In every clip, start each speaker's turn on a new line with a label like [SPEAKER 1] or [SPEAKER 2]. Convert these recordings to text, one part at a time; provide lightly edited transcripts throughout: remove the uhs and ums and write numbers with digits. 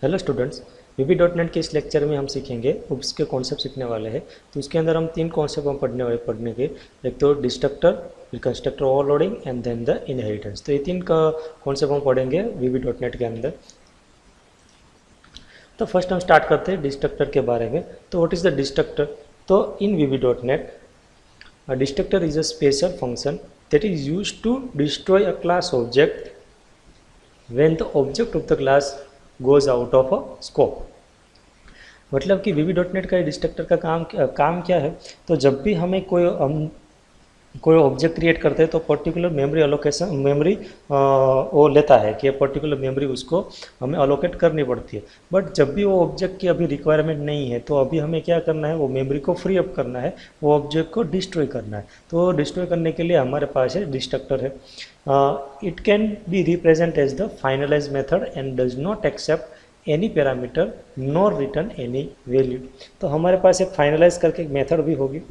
[SPEAKER 1] Hello students, VB.NET के इस lecture में हम सीखेंगे उसके कॉन्सेप्ट सीखने वाले हैं। तो उसके अंदर हम तीन कॉन्सेप्ट हम पढ़ने के। एक तो डिस्ट्रक्टर, फिर constructor overloading and then the inheritance. तो ये तीन का कॉन्सेप्ट हम पढ़ेंगे VB.NET के अंदर। तो फर्स्ट हम स्टार्ट करते हैं डिस्ट्रक्टर के बारे में। तो व्हाट इज़ द डिस्ट्रक्टर? तो in VB.NET a destructor is a special function that is used to destroy a class object when the object of the class goes out of a scope। मतलब कि VB.NET का destructor का काम क्या है? तो जब भी हमें कोई ऑब्जेक्ट क्रिएट करते हैं तो पर्टिकुलर मेमोरी अलोकेशन वो लेता है कि पर्टिकुलर मेमोरी उसको हमें अलोकेट करनी पड़ती है। बट जब भी वो ऑब्जेक्ट की अभी रिक्वायरमेंट नहीं है तो अभी हमें क्या करना है, वो मेमोरी को फ्री अप करना है, वो ऑब्जेक्ट को डिस्ट्रॉय करना है। तो डिस्ट्रॉय करने के लिए हमारे पास है डिस्ट्रक्टर है। It can be represent as the finalize method and does not accept any parameter nor return any value. तो हमारे पास एक फाइनलाइज करके एक मेथड भी होगी,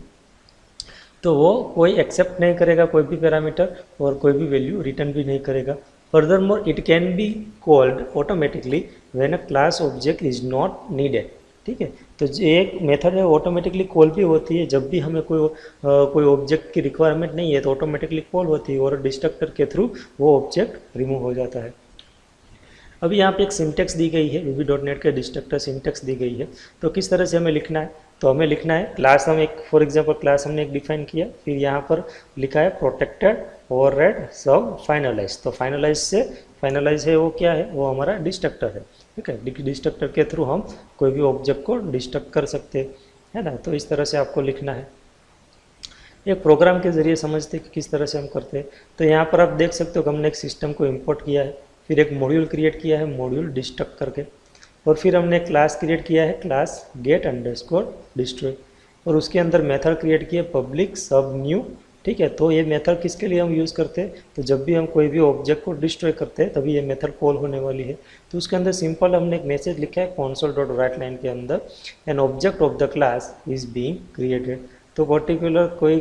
[SPEAKER 1] तो वो कोई एक्सेप्ट नहीं करेगा कोई भी पैरामीटर और कोई भी वैल्यू रिटर्न भी नहीं करेगा। Further more it can be called automatically when a class object is not needed. ठीक है, तो एक मेथड है ऑटोमेटिकली कॉल भी होती है जब भी हमें कोई ऑब्जेक्ट की रिक्वायरमेंट नहीं है तो ऑटोमेटिकली कॉल होती है और डिस्ट्रक्टर के थ्रू वो ऑब्जेक्ट रिमूव हो जाता है। अभी यहाँ पे एक सिंटेक्स दी गई है, VB.NET के डिस्ट्रक्टर सिंटेक्स दी गई है। तो किस तरह से हमें लिखना है? तो हमें लिखना है क्लास, हम एक फॉर एग्जांपल क्लास हमने एक डिफाइन किया, फिर यहाँ पर लिखा है प्रोटेक्टेड ओवरराइड सब फाइनलाइज। तो फाइनलाइज है वो क्या है? वो हमारा डिस्ट्रक्टर है। ठीक है, डिस्ट्रक्टर के थ्रू हम कोई भी ऑब्जेक्ट को डिस्ट्रक्ट कर सकते हैं, है ना। तो इस तरह से आपको लिखना है, एक प्रोग्राम के जरिए समझते कि किस तरह से हम करते हैं। तो यहाँ पर आप देख सकते हो कि हमने एक सिस्टम को इम्पोर्ट किया है, फिर एक मॉड्यूल क्रिएट किया है मॉड्यूल डिस्ट्रक्ट करके, और फिर हमने क्लास क्रिएट किया है क्लास गेट अंडरस्कोर डिस्ट्रॉय, और उसके अंदर मेथड क्रिएट किया पब्लिक सब न्यू। ठीक है, तो ये मेथड किसके लिए हम यूज़ करते हैं? तो जब भी हम कोई भी ऑब्जेक्ट को डिस्ट्रॉय करते हैं तभी ये मेथड कॉल होने वाली है। तो उसके अंदर सिंपल हमने एक मैसेज लिखा है console.writeline के अंदर, an object of the class is being created. तो पर्टिकुलर कोई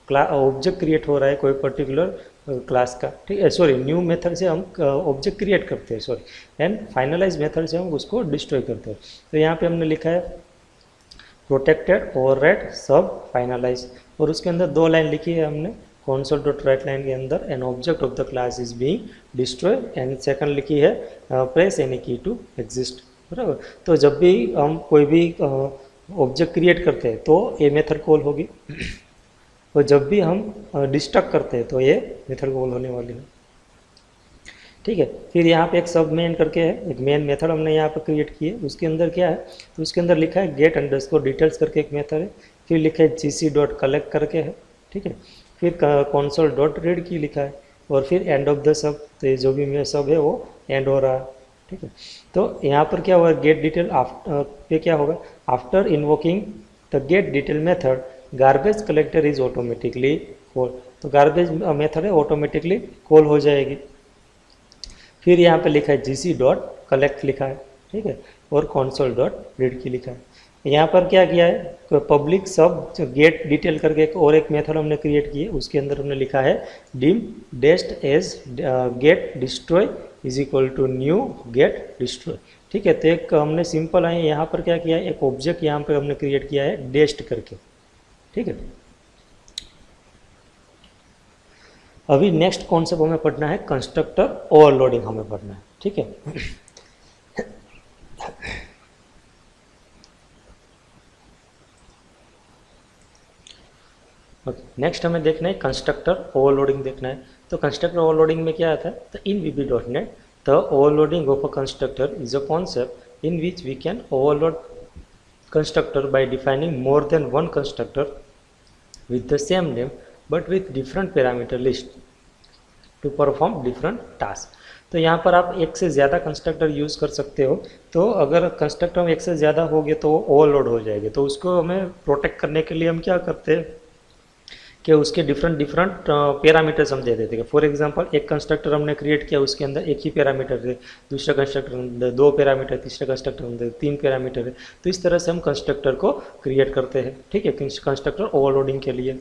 [SPEAKER 1] ऑब्जेक्ट क्रिएट हो रहा है कोई पर्टिकुलर क्लास का। ठीक है, सॉरी, न्यू मेथड से हम ऑब्जेक्ट क्रिएट करते हैं, सॉरी, एंड फाइनलाइज मेथड से हम उसको डिस्ट्रॉय करते हैं। तो यहाँ पे हमने लिखा है प्रोटेक्टेड ओवरराइड सब फाइनलाइज, और उसके अंदर दो लाइन लिखी है हमने console.writeline के अंदर, an object of the class is being destroy, and second लिखी है प्रेस एनी की टू एग्जिस्ट। बराबर। तो जब भी हम कोई भी ऑब्जेक्ट क्रिएट करते हैं तो ये मेथड कॉल होगी, और जब भी हम डिस्ट्रक्ट करते हैं तो ये मेथड कॉल होने वाली है। ठीक है, फिर यहाँ पे एक सब मेन करके है, एक मेन मेथड हमने यहाँ पे क्रिएट की है। उसके अंदर क्या है? तो उसके अंदर लिखा है गेट अंडरस्कोर डिटेल्स करके एक मेथड है, फिर लिखा है gc.collect करके है। ठीक है, फिर console.read की लिखा है, और फिर एंड ऑफ द सब। तो ये जो भी मेरा सब है वो एंड हो रहा है। ठीक है, तो यहाँ पर क्या होगा, गेट डिटेल पे क्या होगा, after invoking the gate detail method garbage collector is automatically call. तो गार्बेज मेथड है ऑटोमेटिकली कॉल हो जाएगी। फिर यहाँ पे लिखा है gc.collect लिखा है। ठीक है, और console.read की लिखा है। यहाँ पर क्या किया है, पब्लिक सब गेट डिटेल करके एक मेथड हमने क्रिएट की है, उसके अंदर हमने लिखा है dim dest as get destroy is equal to new get destroy. ठीक है, तो एक हमने सिंपल है यहाँ पर क्या किया है, एक ऑब्जेक्ट यहाँ पर हमने क्रिएट किया है डेस्ट करके। ठीक है, अभी नेक्स्ट कॉन्सेप्ट हमें पढ़ना है कंस्ट्रक्टर ओवरलोडिंग हमें पढ़ना है। ठीक है, नेक्स्ट हमें देखना है कंस्ट्रक्टर ओवरलोडिंग देखना है। तो कंस्ट्रक्टर ओवरलोडिंग में क्या आता है? तो in VB.NET the overloading of a constructor is a concept in which we can overload constructor by defining more than one constructor with the same name but with different parameter list to perform different tasks। तो यहाँ पर आप एक से ज़्यादा constructor use कर सकते हो। तो अगर कंस्ट्रक्टर एक से ज़्यादा हो गए तो ओवरलोड हो जाएगी, तो उसको हमें प्रोटेक्ट करने के लिए हम क्या करते हैं कि उसके डिफरेंट पैरामीटर्स हम दे देते हैं। फॉर एग्जांपल, एक कंस्ट्रक्टर हमने क्रिएट किया, उसके अंदर एक ही पैरामीटर है, दूसरा कंस्ट्रक्टर अंदर दो पैरामीटर, तीसरा कंस्ट्रक्टर अंदर तीन पैरामीटर है। तो इस तरह से हम कंस्ट्रक्टर को क्रिएट करते हैं। ठीक है, कंस्ट्रक्टर ओवरलोडिंग के लिए।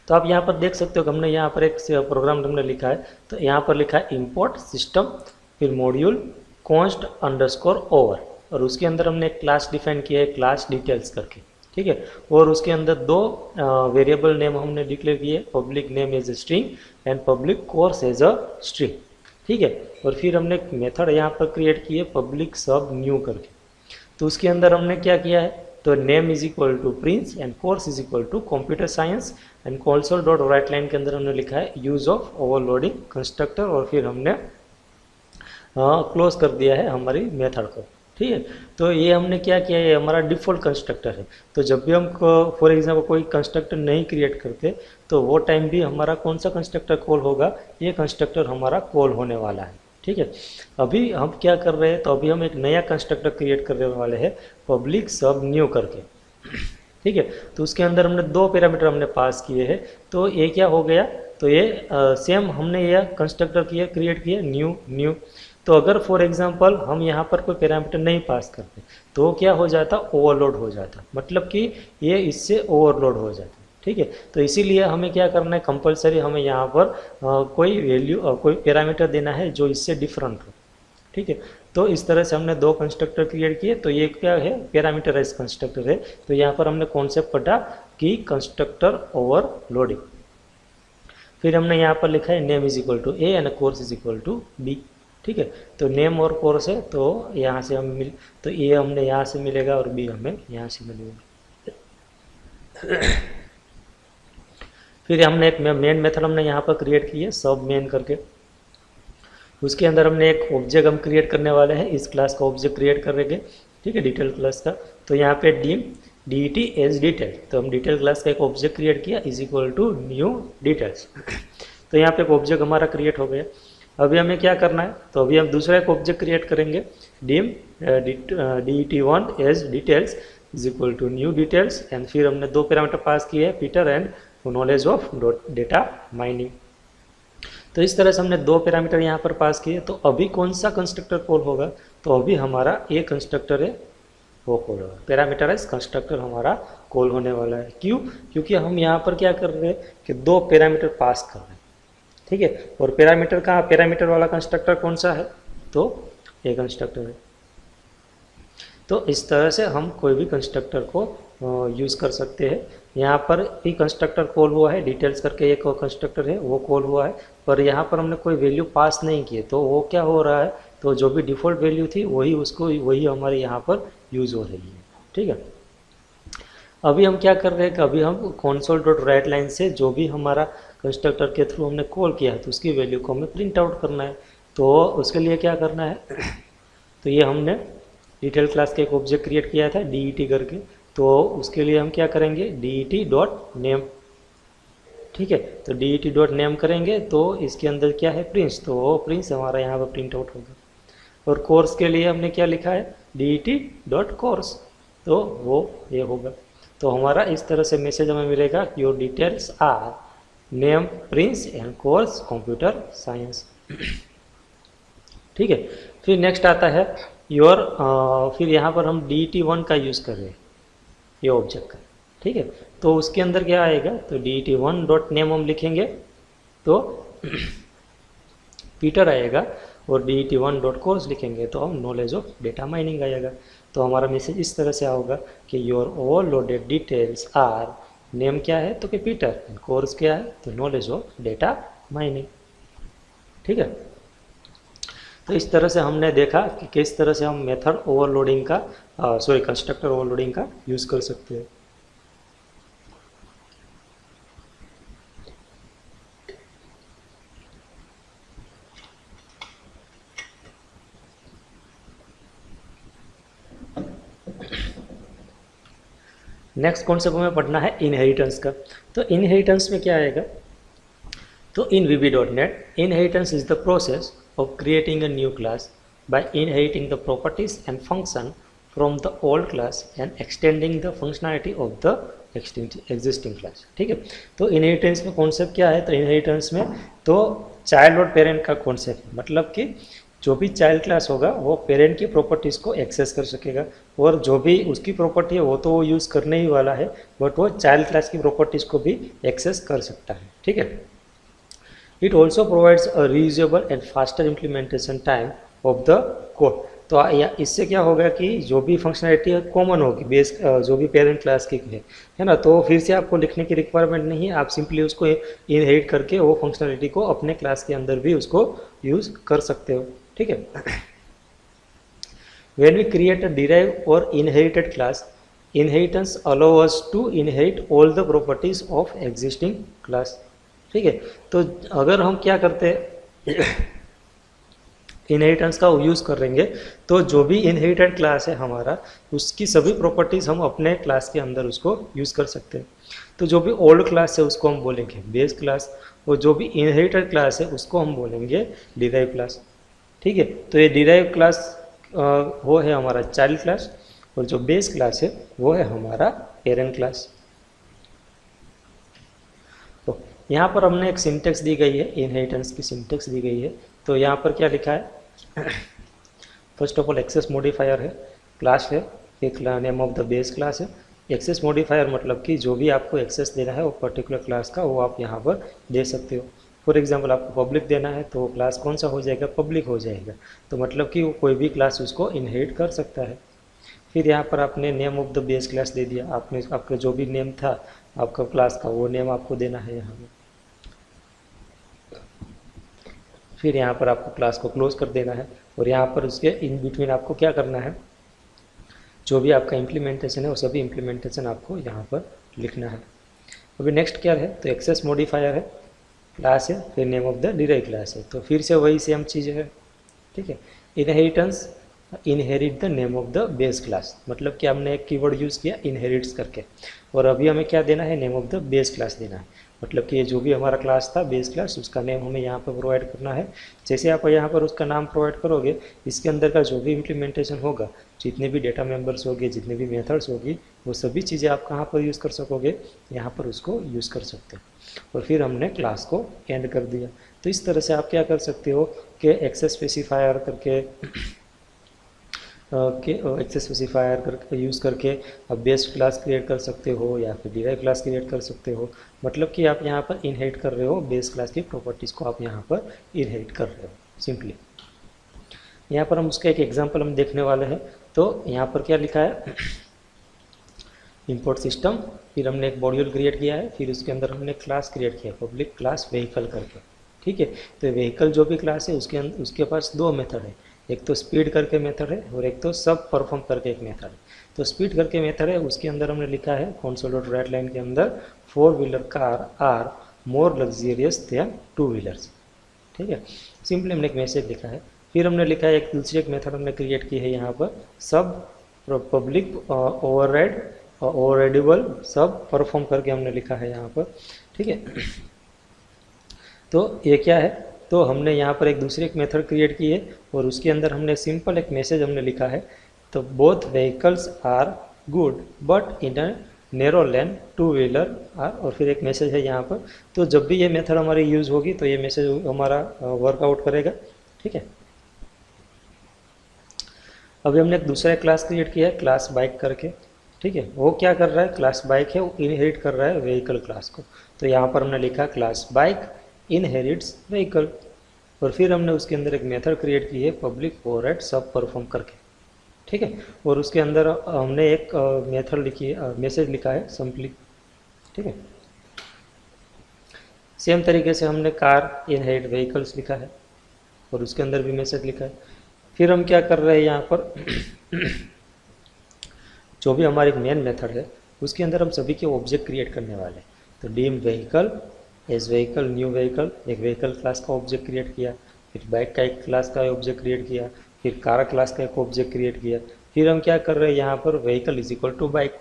[SPEAKER 1] तो आप यहाँ पर देख सकते हो कि हमने यहाँ पर एक प्रोग्राम हमने लिखा है। तो यहाँ पर लिखा है इम्पोर्ट सिस्टम, फिर मॉड्यूल, कॉन्स्ट अंडरस्कोर ओवर, और उसके अंदर हमने एक क्लास डिफाइन किया है क्लास डिटेल्स करके, ठीक है। और उसके अंदर दो वेरिएबल नेम हमने डिक्लेयर किए, public name as a string and public course as a string, ठीक है। और फिर हमने एक मेथड यहाँ पर क्रिएट किए पब्लिक सब न्यू करके। तो उसके अंदर हमने क्या किया है, तो name is equal to Prince and course is equal to computer science and console dot write line के अंदर हमने लिखा है यूज ऑफ ओवरलोडिंग कंस्ट्रक्टर, और फिर हमने क्लोज कर दिया है हमारी मेथड को, ठीक है। तो ये हमने क्या किया है, ये हमारा डिफ़ॉल्ट कंस्ट्रक्टर है। तो जब भी हम फॉर एग्जांपल कोई कंस्ट्रक्टर नहीं क्रिएट करते तो वो टाइम भी हमारा कौन सा कंस्ट्रक्टर कॉल होगा, ये कंस्ट्रक्टर हमारा कॉल होने वाला है, ठीक है। अभी हम क्या कर रहे हैं, तो अभी हम एक नया कंस्ट्रक्टर क्रिएट करने वाले हैं पब्लिक सब न्यू करके, ठीक है। तो उसके अंदर हमने दो पैरामीटर हमने पास किए हैं। तो ये क्या हो गया, तो ये सेम हमने यह कंस्ट्रक्टर क्रिएट किया न्यू न्यू। तो अगर फॉर एग्जांपल हम यहाँ पर कोई पैरामीटर नहीं पास करते तो क्या हो जाता, ओवरलोड हो जाता, मतलब कि ये इससे ओवरलोड हो जाता, ठीक है। तो इसीलिए हमें क्या करना है, कंपलसरी हमें यहाँ पर कोई वैल्यू कोई पैरामीटर देना है जो इससे डिफरेंट हो, ठीक है। तो इस तरह से हमने दो कंस्ट्रक्टर क्रिएट किए। तो ये क्या है, पैरामीटराइज कंस्ट्रक्टर है। तो यहाँ पर हमने कॉन्सेप्ट पढ़ा कि कंस्ट्रक्टर ओवरलोडिंग। फिर हमने यहाँ पर लिखा है name is equal to A and course is equal to B, ठीक है। तो नेम और कोर्स है, तो यहाँ से हम तो ए हमने यहाँ से मिलेगा और बी हमें यहाँ से मिलेगा। फिर हमने एक मेन मेथड हमने यहाँ पर क्रिएट की है सब मेन करके। उसके अंदर हमने एक ऑब्जेक्ट हम क्रिएट करने वाले हैं, इस क्लास का ऑब्जेक्ट क्रिएट करेंगे, ठीक है, डिटेल क्लास का। तो यहाँ पे डी एज डिटेल, तो हम डिटेल क्लास का एक ऑब्जेक्ट क्रिएट किया is equal to new details. तो यहाँ पे एक ऑब्जेक्ट हमारा क्रिएट हो गया। अभी हमें क्या करना है, तो अभी हम दूसरा एक ऑब्जेक्ट क्रिएट करेंगे DET1 as details is equal to new details, and फिर हमने दो पैरामीटर पास किए हैं Peter and knowledge of data mining. तो इस तरह से हमने दो पैरामीटर यहाँ पर पास किए। तो अभी कौन सा कंस्ट्रक्टर कॉल होगा, तो अभी हमारा ये कंस्ट्रक्टर है वो कॉल होगा, पैरामीटराइज कंस्ट्रक्टर हमारा कॉल होने वाला है। क्यों, क्योंकि हम यहाँ पर क्या कर रहे हैं कि दो पैरामीटर पास कर रहे हैं, ठीक है। और पैरामीटर का पैरामीटर वाला कंस्ट्रक्टर कौन सा है, तो ये कंस्ट्रक्टर है। तो इस तरह से हम कोई भी कंस्ट्रक्टर को यूज़ कर सकते हैं। यहाँ पर भी कंस्ट्रक्टर कॉल हुआ है, डिटेल्स करके एक कंस्ट्रक्टर है वो कॉल हुआ है, पर यहाँ पर हमने कोई वैल्यू पास नहीं किए। तो वो क्या हो रहा है, तो जो भी डिफ़ॉल्ट वैल्यू थी वही हमारे यहाँ पर यूज़ हो रही है, ठीक है। अभी हम क्या कर रहे हैं कि अभी हम console डॉट राइट लाइन से जो भी हमारा कंस्ट्रक्टर के थ्रू हमने कॉल किया है तो उसकी वैल्यू को हमें प्रिंट आउट करना है। तो उसके लिए क्या करना है, तो ये हमने डिटेल क्लास का एक ऑब्जेक्ट क्रिएट किया था DET करके। तो उसके लिए हम क्या करेंगे, DET डॉट नेम, ठीक है। तो DET डॉट नेम करेंगे तो इसके अंदर क्या है, प्रिंस, तो वो प्रिंस हमारा यहाँ पर प्रिंट आउट होगा। और कोर्स के लिए हमने क्या लिखा है, DET डॉट कोर्स, तो वो ये होगा। तो हमारा इस तरह से मैसेज हमें मिलेगा, your details are name Prince and course computer science, ठीक है। फिर नेक्स्ट आता है योर, फिर यहाँ पर हम DET1 का यूज़ कर रहे हैं ये ऑब्जेक्ट का, ठीक है। तो उसके अंदर क्या आएगा, तो DET1 डॉट नेम हम लिखेंगे तो पीटर आएगा, और DET1 डॉट कोर्स लिखेंगे तो हम नॉलेज ऑफ डेटा माइनिंग आएगा। तो हमारा मैसेज इस तरह से होगा कि your overloaded details are, name क्या है तो कि पीटर, कोर्स क्या है तो नॉलेज ऑफ डेटा माइनिंग, ठीक है। तो इस तरह से हमने देखा कि किस तरह से हम मेथड ओवरलोडिंग का कंस्ट्रक्टर ओवरलोडिंग का यूज़ कर सकते हैं। नेक्स्ट कॉन्सेप्ट हमें पढ़ना है इनहेरिटेंस का। तो इनहेरिटेंस में क्या आएगा, तो in VB.NET inheritance is the process of creating a new class by inheriting the properties and function from the old class and extending the functionality of the existing class, ठीक है। तो inheritance में concept क्या है, तो inheritance में तो child और पेरेंट का कॉन्सेप्ट, मतलब कि जो भी चाइल्ड क्लास होगा वो पेरेंट की प्रॉपर्टीज़ को एक्सेस कर सकेगा, और जो भी उसकी प्रॉपर्टी है वो तो वो यूज़ करने ही वाला है, बट वो चाइल्ड क्लास की प्रॉपर्टीज़ को भी एक्सेस कर सकता है, ठीक है। It also provides a reusable and faster implementation time of the code. तो इससे क्या होगा कि जो भी फंक्शनैलिटी है कॉमन होगी बेस जो भी पेरेंट क्लास की है ना, तो फिर से आपको लिखने की रिक्वायरमेंट नहीं है, आप सिंपली उसको इनहेरिट करके वो फंक्शनैलिटी को अपने क्लास के अंदर भी उसको यूज़ कर सकते हो। ठीक है। When we create a derived or inherited class, inheritance allow us to inherit all the properties of existing class। ठीक है। तो अगर हम क्या करते हैं इनहेरिटेंस का यूज़ करेंगे, तो जो भी इनहेरिटेड क्लास है हमारा, उसकी सभी प्रॉपर्टीज़ हम अपने क्लास के अंदर उसको यूज़ कर सकते हैं। तो जो भी ओल्ड क्लास है उसको हम बोलेंगे बेस क्लास, और जो भी इनहेरिटेड क्लास है उसको हम बोलेंगे डिराइव क्लास। ठीक है। तो ये डिराइव क्लास वो है हमारा चाइल्ड क्लास, और जो बेस क्लास है वो है हमारा पेरेंट क्लास। तो यहाँ पर हमने एक सिंटेक्स दी गई है, इनहेरिटेंस की सिंटेक्स दी गई है। तो यहाँ पर क्या लिखा है, first of all access modifier है, क्लास है, एक name of the base class है। एक्सेस मॉडिफायर मतलब कि जो भी आपको एक्सेस देना है वो पर्टिकुलर क्लास का, वो आप यहाँ पर दे सकते हो। फॉर एग्जांपल आपको पब्लिक देना है तो क्लास कौन सा हो जाएगा, पब्लिक हो जाएगा। तो मतलब कि वो कोई भी क्लास उसको इनहेरिट कर सकता है। फिर यहाँ पर आपने name of the base class दे दिया, आपने आपका जो भी नेम था आपका क्लास का वो नेम आपको देना है यहाँ पर। फिर यहाँ पर आपको क्लास को क्लोज कर देना है, और यहाँ पर उसके इन बिटवीन आपको क्या करना है, जो भी आपका इम्प्लीमेंटेशन है वो सभी इम्प्लीमेंटेशन आपको यहाँ पर लिखना है। अभी नेक्स्ट क्या है, तो एक्सेस मॉडिफायर है, क्लास है, फिर name of the derive class है। तो फिर से वही सेम चीज़ है। ठीक है। Inheritance inherit the name of the base class, मतलब कि हमने एक कीवर्ड यूज़ किया इनहेरिट्स करके, और अभी हमें क्या देना है, name of the base class देना है। मतलब कि ये जो भी हमारा क्लास था बेस क्लास, उसका नेम हमें यहाँ पर प्रोवाइड करना है। जैसे आप यहाँ पर उसका नाम प्रोवाइड करोगे, इसके अंदर का जो भी इम्प्लीमेंटेशन होगा, जितने भी डेटा मेंबर्स होंगे, जितने भी मेथड्स होगी, वो सभी चीज़ें आप कहाँ पर यूज़ कर सकोगे, यहाँ पर उसको यूज़ कर सकते हो। और फिर हमने क्लास को एंड कर दिया। तो इस तरह से आप क्या कर सकते हो कि एक्सेस स्पेसिफायर करके एक्सेस स्पेसिफायर करके यूज़ करके आप बेस क्लास क्रिएट कर सकते हो, या फिर डिराइव क्लास क्रिएट कर सकते हो। मतलब कि आप यहाँ पर इनहेरिट कर रहे हो बेस क्लास की प्रॉपर्टीज़ को, आप यहाँ पर इनहेरिट कर रहे हो सिंपली। यहाँ पर हम उसका एक एग्जांपल हम देखने वाले हैं। तो यहाँ पर क्या लिखा है, इंपोर्ट सिस्टम, फिर हमने एक मॉड्यूल क्रिएट किया है, फिर उसके अंदर हमने क्लास क्रिएट किया पब्लिक क्लास व्हीकल करके। ठीक है। तो व्हीकल जो भी क्लास है उसके पास दो मेथड है, एक तो स्पीड करके मेथड है, और एक तो सब परफॉर्म करके एक मेथड है। तो स्पीड करके मेथड है, उसके अंदर हमने लिखा है console.writeline के अंदर 4 wheeler car are more luxurious than 2 wheelers. ठीक है। सिंपली हमने एक मैसेज लिखा है। फिर हमने लिखा है एक दूसरी एक मेथड हमने क्रिएट की है यहाँ पर, सब पब्लिक ओवरराइडेबल सब परफॉर्म करके हमने लिखा है यहाँ पर। ठीक है। तो ये क्या है, तो हमने यहाँ पर एक दूसरी एक मेथड क्रिएट की है, और उसके अंदर हमने सिंपल एक मैसेज हमने लिखा है, तो both vehicles are good but in a narrow lane 2 wheeler are, और फिर एक मैसेज है यहाँ पर। तो जब भी ये मेथड हमारी यूज़ होगी तो ये मैसेज हमारा वर्कआउट करेगा। ठीक है। अभी हमने एक दूसरा क्लास क्रिएट किया है क्लास बाइक करके। ठीक है। वो क्या कर रहा है, क्लास बाइक है वो इनहेरिट कर रहा है व्हीकल क्लास को। तो यहाँ पर हमने लिखा क्लास बाइक इनहेरिट्स व्हीकल, और फिर हमने उसके अंदर एक मेथड क्रिएट की है पब्लिक ओवरराइड सब परफॉर्म करके। ठीक है। और उसके अंदर हमने एक मेथड लिखी है, मैसेज लिखा है सिंपली। ठीक है। सेम तरीके से हमने कार इनहेरिट व्हीकल्स लिखा है, और उसके अंदर भी मैसेज लिखा है। फिर हम क्या कर रहे हैं यहाँ पर जो भी हमारी मेन मेथड है उसके अंदर हम सभी के ऑब्जेक्ट क्रिएट करने वाले हैं। तो dim vehicle as vehicle new vehicle, एक व्हीकल क्लास का ऑब्जेक्ट क्रिएट किया, फिर बाइक का एक क्लास का ऑब्जेक्ट क्रिएट किया, फिर कार क्लास का एक ऑब्जेक्ट क्रिएट किया। फिर हम क्या कर रहे हैं यहाँ पर vehicle is equal to bike.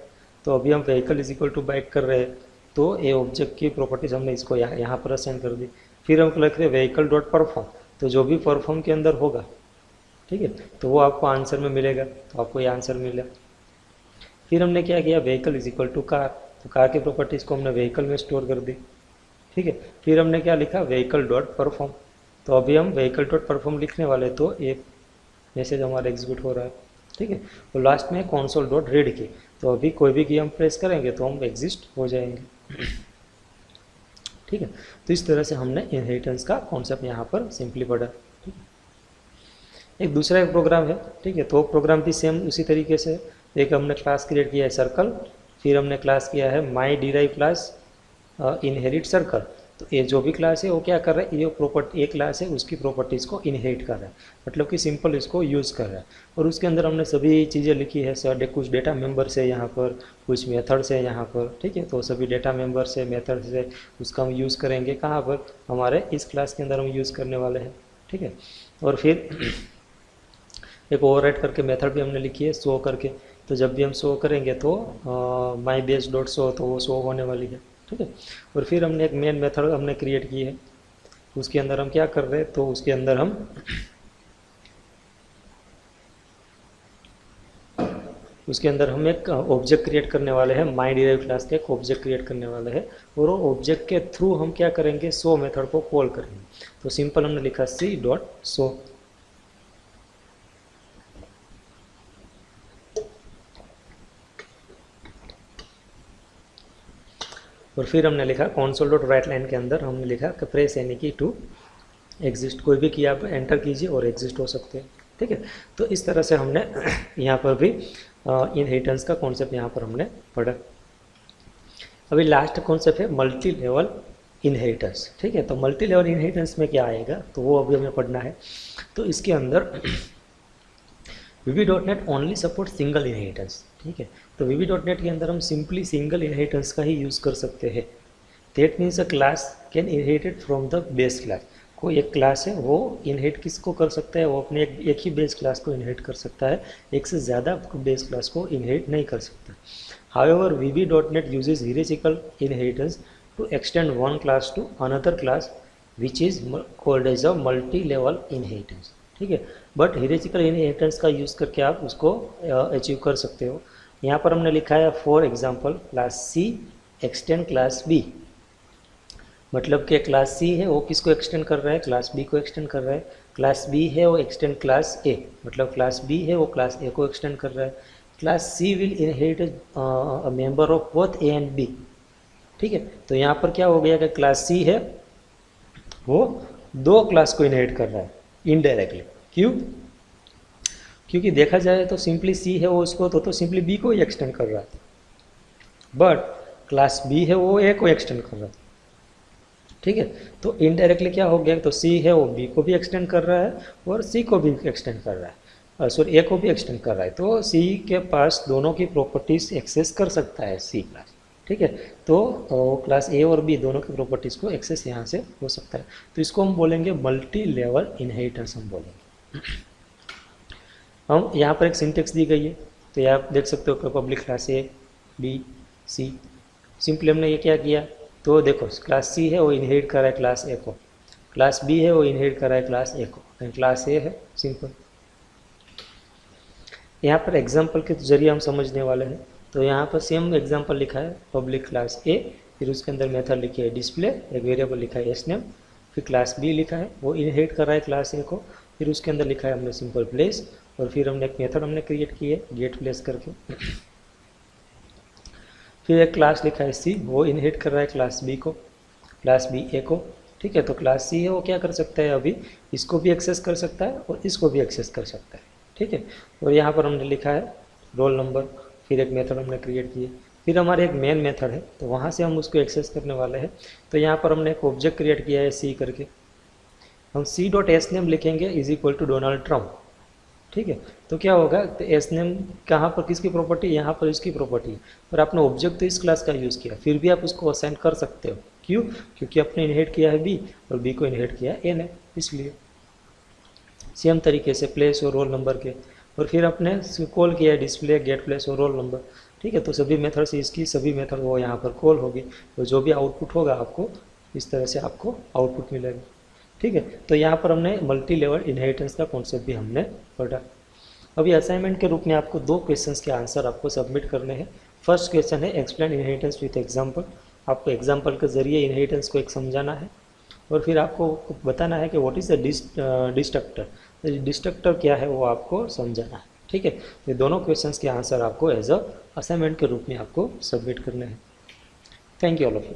[SPEAKER 1] तो अभी हम vehicle is equal to bike कर रहे हैं, तो ये ऑब्जेक्ट की प्रॉपर्टीज हमने इसको यहाँ पर असाइन कर दी। फिर हम लिख रहे हैं व्हीकल डॉट परफॉर्म, तो जो भी परफॉर्म के अंदर होगा, ठीक है, तो वो आपको आंसर में मिलेगा, तो आपको ये आंसर मिला। फिर हमने क्या किया, vehicle is equal to car, तो कार की प्रॉपर्टीज़ को हमने व्हीकल में स्टोर कर दी। ठीक है। फिर हमने क्या लिखा, व्हीकल डॉट परफॉर्म, तो अभी हम व्हीकल डॉट परफॉर्म लिखने वाले, तो एक मैसेज हमारा एग्जीक्यूट हो रहा है। ठीक है। और लास्ट में console डॉट रीड की, तो अभी कोई भी की हम प्रेस करेंगे तो हम एग्जिस्ट हो जाएंगे। ठीक है। तो इस तरह से हमने इनहेरिटेंस का कॉन्सेप्ट यहाँ पर सिंपली पढ़ा। ठीक है। एक दूसरा एक प्रोग्राम है, ठीक है। तो प्रोग्राम भी सेम उसी तरीके से, एक हमने क्लास क्रिएट किया है सर्कल, फिर हमने क्लास किया है माई डिराइव क्लास इनहेरिट सर्कल। तो ये जो भी क्लास है वो क्या कर रहा है, ये प्रॉपर्टी एक क्लास है उसकी प्रॉपर्टीज़ को इनहेरिट कर रहा है, मतलब कि सिंपल इसको यूज़ कर रहा है। और उसके अंदर हमने सभी चीज़ें लिखी है सर, कुछ डेटा मेंबर्स है यहाँ पर, कुछ मेथड्स है यहाँ पर, ठीक है। तो सभी डेटा मेंबर्स है, मेथड्स है, उसका हम यूज़ करेंगे कहाँ पर, हमारे इस क्लास के अंदर हम यूज़ करने वाले हैं, ठीक है। और फिर एक ओवरराइड करके मेथड भी हमने लिखी है शो करके, तो जब भी हम शो करेंगे तो माई बेस डॉट शो, तो वो शो होने वाली है, ठीक है। और फिर हमने एक मेन मेथड हमने क्रिएट की है, उसके अंदर हम क्या कर रहे हैं, तो उसके अंदर हम एक ऑब्जेक्ट क्रिएट करने वाले हैं, माई डिराइव क्लास का एक ऑब्जेक्ट क्रिएट करने वाले हैं, और वो ऑब्जेक्ट के थ्रू हम क्या करेंगे, शो मेथड को कॉल करेंगे। तो सिंपल हमने लिखा सी डॉट शो, और फिर हमने लिखा console डॉट राइट लाइन के अंदर हमने लिखा कि प्रेस यानी कि टू एग्जिस्ट, कोई भी की आप एंटर कीजिए और एग्जिस्ट हो सकते हैं, ठीक है। तो इस तरह से हमने यहाँ पर भी इनहेरिटेंस का कॉन्सेप्ट यहाँ पर हमने पढ़ा। अभी लास्ट कॉन्सेप्ट है मल्टी लेवल इनहेरिटेंस, ठीक है। तो मल्टी लेवल इनहेरिटेंस में क्या आएगा, तो वो अभी हमें पढ़ना है। तो इसके अंदर VB.NET only support single inheritance, ठीक है। तो VB.NET के अंदर हम सिंपली सिंगल इनहेरिटेंस का ही यूज़ कर सकते हैं। That means a class can inherited from the base class. कोई एक क्लास है वो इनहेरिट किसको कर सकता है, वो अपने एक ही बेस क्लास को इनहेरिट कर सकता है, एक से ज़्यादा बेस क्लास को इनहेरिट नहीं कर सकता। However VB.NET uses hierarchical inheritance to extend one class to another class which is called as a multi level inheritance, ठीक है। बट हियरार्चिकल इनहेरिटेंस का यूज़ करके आप उसको अचीव कर सकते हो। यहाँ पर हमने लिखा है for example class C extend class B, मतलब कि क्लास सी है वो किसको एक्सटेंड कर रहा है, क्लास बी को एक्सटेंड कर रहा है। क्लास बी है वो एक्सटेंड क्लास ए, मतलब क्लास बी है वो क्लास ए को एक्सटेंड कर रहा है। Class C will inherit a member of both A and B, ठीक है। तो यहाँ पर क्या हो गया कि क्लास सी है वो दो क्लास को इनहेरिट कर रहा है इनडायरेक्टली। क्यों, क्योंकि देखा जाए तो सिंपली सी है वो उसको तो सिंपली बी को ही एक्सटेंड कर रहा है, बट क्लास बी है वो ए को एक्सटेंड कर रहा है, ठीक है। तो इनडायरेक्टली क्या हो गया, तो सी है वो बी को भी एक्सटेंड कर रहा है और सी को भी एक्सटेंड कर रहा है, सॉरी ए को भी एक्सटेंड कर रहा है। तो सी के पास दोनों की प्रॉपर्टीज एक्सेस कर सकता है सी क्लास, ठीक है। तो क्लास ए और बी दोनों की प्रॉपर्टीज़ को एक्सेस यहाँ से हो सकता है। तो इसको हम बोलेंगे मल्टी लेवल इनहेरिटेंस हम बोलेंगे। हम यहाँ पर एक सिंटेक्स दी गई है, तो ये आप देख सकते हो कि public class A B C. Simply हमने ये क्या किया, तो देखो क्लास सी है वो इनहेरिट कर रहा है क्लास ए को, क्लास बी है वो इनहेरिट कर रहा है क्लास ए को, एंड क्लास ए है सिंपल। यहाँ पर एग्जाम्पल के जरिए हम समझने वाले हैं। तो यहाँ पर सेम एग्जाम्पल लिखा है पब्लिक क्लास ए, फिर उसके अंदर मेथड लिखी है डिस्प्ले, एक वेरिएबल लिखा है एस नेम, फिर क्लास बी लिखा है वो इनहेरिट कर रहा है क्लास ए को, फिर उसके अंदर लिखा है हमने सिंपल प्लेस, और फिर हमने एक मेथड हमने क्रिएट की है गेट प्लेस करके। फिर एक क्लास लिखा है सी, वो इनहेरिट कर रहा है क्लास बी को, क्लास बी ए को, ठीक है। तो क्लास सी है वो क्या कर सकता है, अभी इसको भी एक्सेस कर सकता है और इसको भी एक्सेस कर सकता है, ठीक है। और यहाँ पर हमने लिखा है रोल नंबर, फिर एक मेथड हमने क्रिएट किए, फिर हमारे एक मेन मेथड है तो वहाँ से हम उसको एक्सेस करने वाले हैं। तो यहाँ पर हमने एक ऑब्जेक्ट क्रिएट किया है सी करके, हम सी डॉट एस नेम लिखेंगे is equal to Donald Trump, ठीक है। तो क्या होगा, तो एस नेम कहाँ पर किसकी प्रॉपर्टी, यहाँ पर इसकी प्रॉपर्टी, पर आपने ऑब्जेक्ट तो इस क्लास का यूज़ किया, फिर भी आप उसको असाइन कर सकते हो। क्यों, क्योंकि आपने इनहेरिट किया है बी और बी को इनहेरिट किया है ए ने, इसलिए सेम तरीके से प्लेस और रोल नंबर के, और फिर आपने कॉल किया है डिस्प्ले गेट प्लेस और रोल नंबर, ठीक है। तो सभी मेथड से इसकी सभी मेथड वो यहाँ पर कॉल होगी, तो जो भी आउटपुट होगा आपको इस तरह से आपको आउटपुट मिलेगा, ठीक है। तो यहाँ पर हमने मल्टी लेवल इनहेरिटेंस का कॉन्सेप्ट भी हमने पढ़ा। अभी असाइनमेंट के रूप में आपको दो क्वेश्चंस के आंसर आपको सबमिट करने हैं। फर्स्ट क्वेश्चन है एक्सप्लेन इनहेरिटेंस विथ एग्जांपल, आपको एग्जांपल के जरिए इनहेरिटेंस को एक समझाना है, और फिर आपको बताना है कि what is the destructor, destructor क्या है वो आपको समझाना है, ठीक है। ये दोनों क्वेश्चंस के आंसर आपको एज अ असाइनमेंट के रूप में आपको सबमिट करने हैं। Thank you all of you.